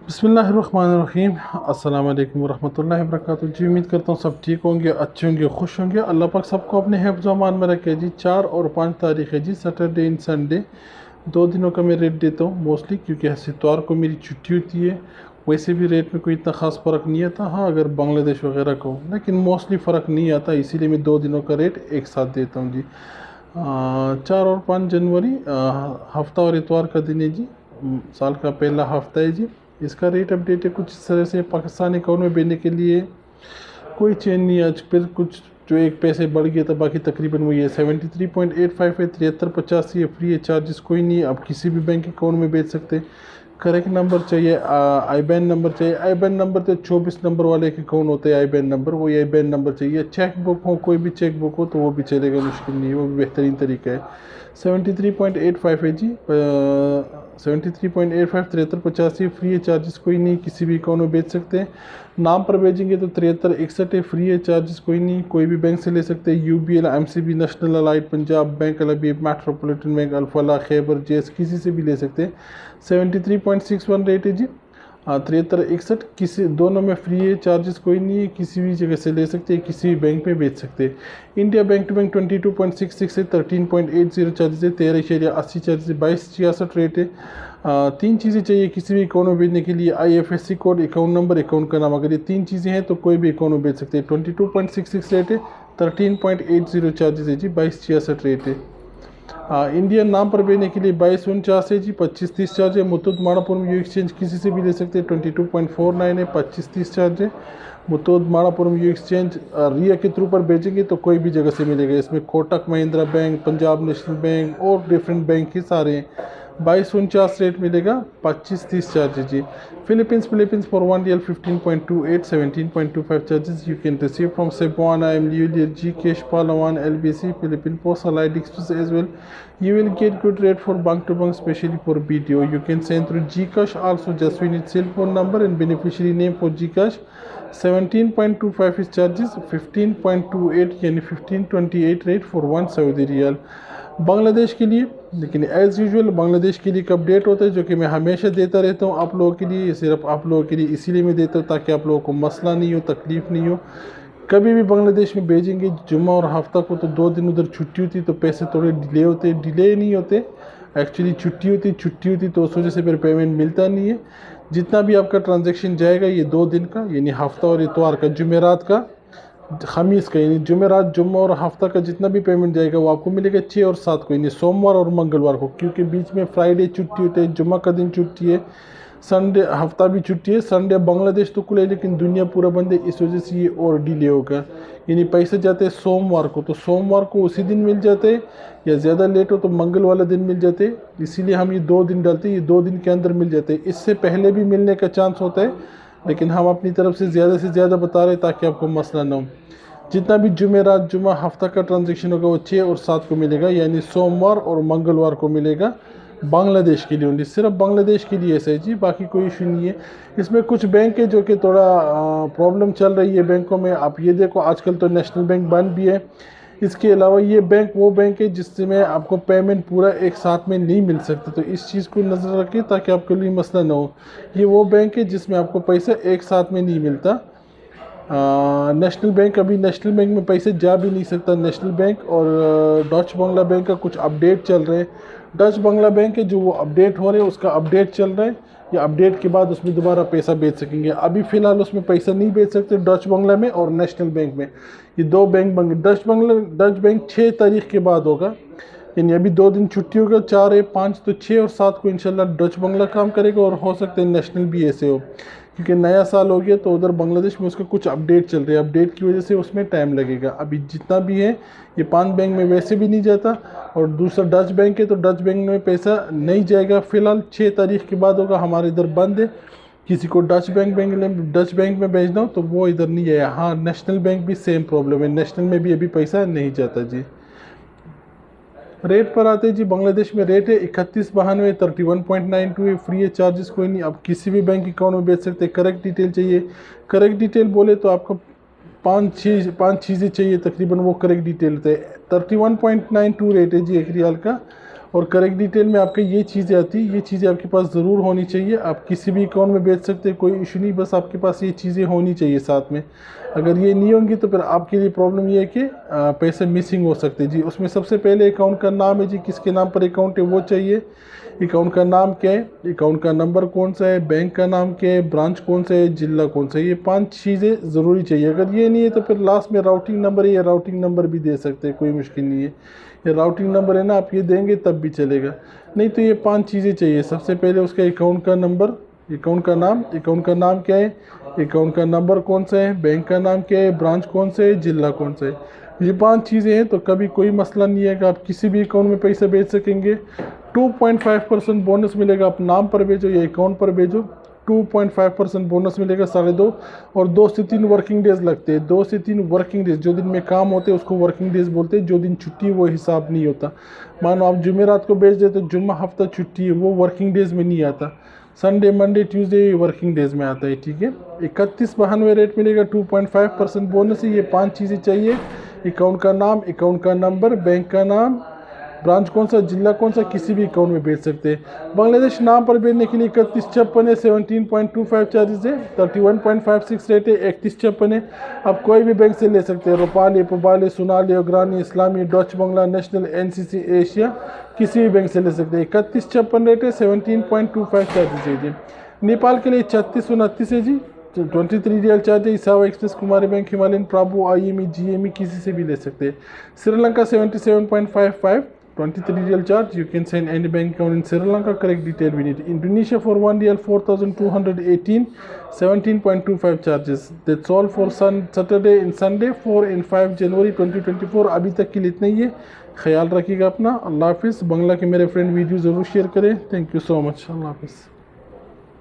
बिस्मिल्लाहिर्रहमानिर्रहीम। अस्सलाम वालेकुम वरहमतुल्लाहि वबरकातुहू। जी उम्मीद करता हूँ सब ठीक होंगे, अच्छे होंगे, खुश होंगे। अल्लाह पाक सबको अपने हिफ्ज़ व अमान में रखे जी। 4 और 5 तारीख है जी, सैटरडे एंड संडे, 2 दिनों का मैं रेट देता हूँ मोस्टली, क्योंकि इतवार को मेरी छुट्टी होती है। वैसे भी रेट में कोई इतना ख़ास फ़र्क नहीं आता, हाँ अगर बांग्लादेश वगैरह को, लेकिन मोस्टली फ़र्क नहीं आता, इसीलिए मैं 2 दिनों का रेट एक साथ देता हूँ जी। 4 और 5 जनवरी हफ्ता और इतवार का दिन है जी। साल का पहला हफ्ता है जी। इसका रेट अपडेट है कुछ इस तरह से। पाकिस्तानी अकाउंट में भेजने के लिए कोई चेंज नहीं है आज, फिर कुछ जो एक पैसे बढ़ गया था, बाकी तकरीबन वही है। 73.85 है, 73.85 है, फ्री है, चार्जेस कोई नहीं है। आप किसी भी बैंक अकाउंट में भेज सकते हैं। करेक्ट नंबर चाहिए, आईबैन नंबर चाहिए। आईबैन नंबर तो 24 नंबर वाले के कौन होते हैं आईबैन नंबर, वही आईबैन नंबर चाहिए। चेक बुक हो, कोई भी चेक बुक हो तो वो भी चलेगा, मुश्किल नहीं है, वो भी बेहतरीन तरीका है। 73.85 है जी। 73.85, 73.85 फ्री है, चार्जेस कोई नहीं, किसी भी अकाउंट में भेज सकते हैं। नाम पर भेजेंगे तो 7361 है, फ्री है, चार्जेस कोई नहीं, कोई भी बैंक से ले सकते हैं। UBL, MCB, National Allied, Punjab Bank, Alhabib, Metropolitan Bank, Alfalah, Khyber, JS, किसी से भी ले सकते हैं। 73.61 रेट है जी। हाँ, 7361 किसी दोनों में फ्री है, चार्जेस कोई नहीं है, किसी भी जगह से ले सकते हैं, किसी भी बैंक में बेच सकते हैं। इंडिया बैंक टू बैंक 22.66 है, 13.80 चार्जेस है, 13.80 चार्जेस है, 22.66 रेट है। 3 चीज़ें चाहिए किसी भी अकाउंट में भेजने के लिए: IFSC code, account number, account का नाम। अगर ये 3 चीज़ें हैं तो कोई भी अकाउंट में भेज सकते हैं। 22.66 रेट है, 13.80 चार्जेस है जी, 22.66 रेट है। इंडियन नाम पर भेजने के लिए 2249 है जी, 25-30 चार्ज है। मुथूट माणापुरम यू एक्सचेंज किसी से भी ले सकते हैं, 22.49 है, 25-30 चार्ज है। मुथूट माणापुरम यू एक्सचेंज रिया के थ्रू पर भेजेंगे तो कोई भी जगह से मिलेगा। इसमें Kotak Mahindra Bank, Punjab National Bank और डिफरेंट बैंक ही सारे हैं। 2249 रेट मिलेगा, 25-30 चार्ज है जी। Philippines for 1 riyal 15.28, 17.25 charges you can receive from Cebuana, MLU, GCash, Palawan, LBC, Philippine Postal, Allied Express as well. You will get good rate for bank to bank, especially for BDO. You can send through GCash also, just we need cell phone number and beneficiary name for GCash. 17.25 is charges, 15.28 यानी 1528 rate for 1 Saudi riyal. Bangladesh के लिए, लेकिन as usual Bangladesh के लिए एक update होता है जो कि मैं हमेशा देता रहता हूँ आप लोगों के लिए। सिर्फ आप लोगों के लिए इसीलिए मैं देता हूँ ताकि आप लोगों को मसला नहीं हो, तकलीफ़ नहीं हो। कभी भी बांग्लादेश में भेजेंगे जुम्मा और हफ्ता को तो 2 दिन उधर छुट्टी होती तो पैसे थोड़े डिले होते, डिले नहीं होते, एक्चुअली छुट्टी होती तो उस वजह से फिर पेमेंट मिलता नहीं है। जितना भी आपका ट्रांजैक्शन जाएगा ये 2 दिन का, यानी हफ्ता और इतवार का, जुमेरात का, खमीस का, यानी जुमेरात, जुम्मा और हफ्ता का जितना भी पेमेंट जाएगा वो आपको मिलेगा 6 और 7 को, यानी सोमवार और मंगलवार को, क्योंकि बीच में फ्राइडे छुट्टी होती है, जुम्मा का दिन छुट्टी है, संडे हफ्ता भी छुट्टी है। संडे बांग्लादेश तो खुले लेकिन दुनिया पूरा बंद है, इस वजह से ये और डिले होगा। यानी पैसे जाते हैं सोमवार को तो सोमवार को उसी दिन मिल जाते हैं, या ज़्यादा लेट हो तो मंगल वाला दिन मिल जाते हैं। इसीलिए हम ये 2 दिन डालते हैं, ये 2 दिन के अंदर मिल जाते हैं। इससे पहले भी मिलने का चांस होता है, लेकिन हम अपनी तरफ से ज़्यादा बता रहे हैं ताकि आपको मसला ना हो। जितना भी जुमेरात, जुमा, हफ्ता का ट्रांजैक्शन होगा वो 6 और 7 को मिलेगा, यानी सोमवार और मंगलवार को मिलेगा। बांग्लादेश के लिए ओनली, सिर्फ बांग्लादेश के लिए ऐसा है जी, बाकी कोई इशू नहीं है। इसमें कुछ बैंक है जो कि थोड़ा प्रॉब्लम चल रही है बैंकों में। आप ये देखो आजकल तो नेशनल बैंक बंद भी है। इसके अलावा ये बैंक वो बैंक है जिसमें आपको पेमेंट पूरा एक साथ में नहीं मिल सकता, तो इस चीज़ को नज़र रखें ताकि आपके लिए मसला ना हो। ये वो बैंक है जिसमें आपको पैसा एक साथ में नहीं मिलता। नेशनल बैंक, अभी नेशनल बैंक में पैसे जा भी नहीं सकता नेशनल बैंक। और डच बांग्ला बैंक का कुछ अपडेट चल रहे हैं। डच बांग्ला बैंक है जो वो अपडेट हो रहे हैं, उसका अपडेट चल रहा है, या अपडेट के बाद उसमें दोबारा पैसा भेज सकेंगे। अभी फ़िलहाल उसमें पैसा नहीं भेज सकते डच बांग्ला में और नेशनल बैंक में। ये 2 बैंक बंद। डच बैंक 6 तारीख के बाद होगा, यानी अभी 2 दिन छुट्टी होगा, 4 है, 5 तो 6 और 7 को इंशाल्लाह डच बांग्ला काम करेगा, और हो सकता है नेशनल भी ऐसे हो, क्योंकि नया साल हो गया तो उधर बांग्लादेश में उसका कुछ अपडेट चल रहा है, अपडेट की वजह से उसमें टाइम लगेगा। अभी जितना भी है ये 5 बैंक में वैसे भी नहीं जाता, और दूसरा डच बैंक है तो डच बैंक में पैसा नहीं जाएगा फ़िलहाल, 6 तारीख के बाद होगा। हमारे इधर बंद है, किसी को डच बैंक में भेजना हो तो वो इधर नहीं आया। हाँ, नेशनल बैंक भी सेम प्रॉब्लम है, नेशनल में भी अभी पैसा नहीं जाता जी। रेट पर आते हैं जी, बांग्लादेश में रेट है 3192, 31.92 है, फ्री है, चार्जेस कोई नहीं। आप किसी भी बैंक अकाउंट में भेज सकते हैं। करेक्ट डिटेल चाहिए, करेक्ट डिटेल बोले तो आपको 5 चीज़ें चाहिए तकरीबन, वो करेक्ट डिटेल होता है। 31.92 रेट है जी 1 रियाल का, और करेक्ट डिटेल में आपके ये चीज़ें आती है, ये चीज़ें आपके पास ज़रूर होनी चाहिए। आप किसी भी अकाउंट में बेच सकते हैं, कोई इशू नहीं, बस आपके पास ये चीज़ें होनी चाहिए साथ में। अगर ये नहीं होंगी तो फिर आपके लिए प्रॉब्लम ये है कि पैसे मिसिंग हो सकते हैं जी। उसमें सबसे पहले अकाउंट का नाम है जी, किसके नाम पर अकाउंट है वो चाहिए। अकाउंट का नाम क्या है, अकाउंट का नंबर कौन सा है, बैंक का नाम क्या है, ब्रांच कौन सा है, जिला कौन सा है, ये 5 चीज़ें ज़रूरी चाहिए। अगर ये नहीं है तो फिर लास्ट में राउटिंग नंबर है, या राउटिंग नंबर भी दे सकते हैं, कोई मुश्किल नहीं है। ये राउटिंग नंबर है ना, आप ये देंगे तब भी चलेगा, नहीं तो ये 5 चीज़ें चाहिए। सबसे पहले उसका अकाउंट का नंबर, अकाउंट का नाम, अकाउंट का नाम क्या है, अकाउंट का नंबर कौन सा है, बैंक का नाम क्या है, ब्रांच कौन सा है, जिला कौन सा है। ये 5 चीज़ें हैं तो कभी कोई मसला नहीं है कि आप किसी भी अकाउंट में पैसे भेज सकेंगे। 2.5% बोनस मिलेगा, आप नाम पर भेजो या अकाउंट पर भेजो, 2.5% बोनस मिलेगा, 2.5। और 2 से 3 वर्किंग डेज लगते हैं, 2 से 3 वर्किंग डेज। जो दिन में काम होते हैं उसको वर्किंग डेज बोलते हैं, जो दिन छुट्टी है वो हिसाब नहीं होता। मानो आप जुमेरात को भेज देते, जुम्मा हफ्ता छुट्टी है, वो वर्किंग डेज में नहीं आता। Sunday Monday Tuesday working days में आता है, ठीक है। 3192 रेट मिलेगा, 2.5% बोनस है। ये 5 चीज़ें चाहिए, अकाउंट का नाम, अकाउंट का नंबर, बैंक का नाम, ब्रांच कौन सा, जिला कौन सा, किसी भी अकाउंट में भेज सकते हैं। बांग्लादेश नाम पर भेजने के लिए 3156 है, 17.25 चार्जेस है, 31.56 रेट है, 3156 है। आप कोई भी बैंक से ले सकते हैं, Rupali, Pubali, Sonali, Agrani, Islami, Dutch Bangla, National, NCC, Asia, किसी भी बैंक से ले सकते हैं। 3156 रेट है, 17.25 चार्जेस है जी। नेपाल के लिए 3629 है जी, 23 रियल चार्ज है। ESewa Express, Kumari Bank, Himalayan, Prabhu, IME, GME, किसी से भी ले सकते हैं। Sri Lanka 77.55, 23 real charge. You can send any bank account in Sri Lanka. Correct detail we need. Indonesia for 1 real 4,218, 17.25 charges. That's all for Saturday and Sunday 4 and 5 January 2024. अभी तक के लिए इतना ही है। ख्याल रखिएगा अपना। अल्लाह हाफिज़। बंगला के मेरे फ्रेंड वीडियो ज़रूर शेयर करें। Thank you so much. अल्लाह हाफिज़।